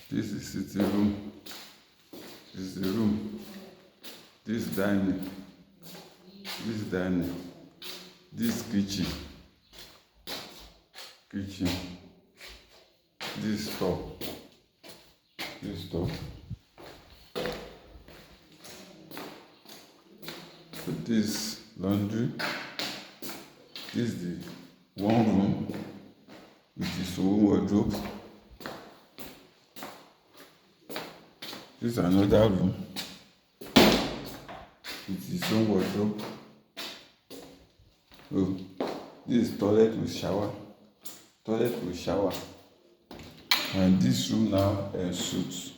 This is sitting room. This is the room. This dining. This dining. This kitchen. Kitchen. This store. This store. This laundry. This is the one room with its own wardrobe. This is another room with its own wardrobe. Oh, this is toilet with shower. Toilet with shower. And this room now suits.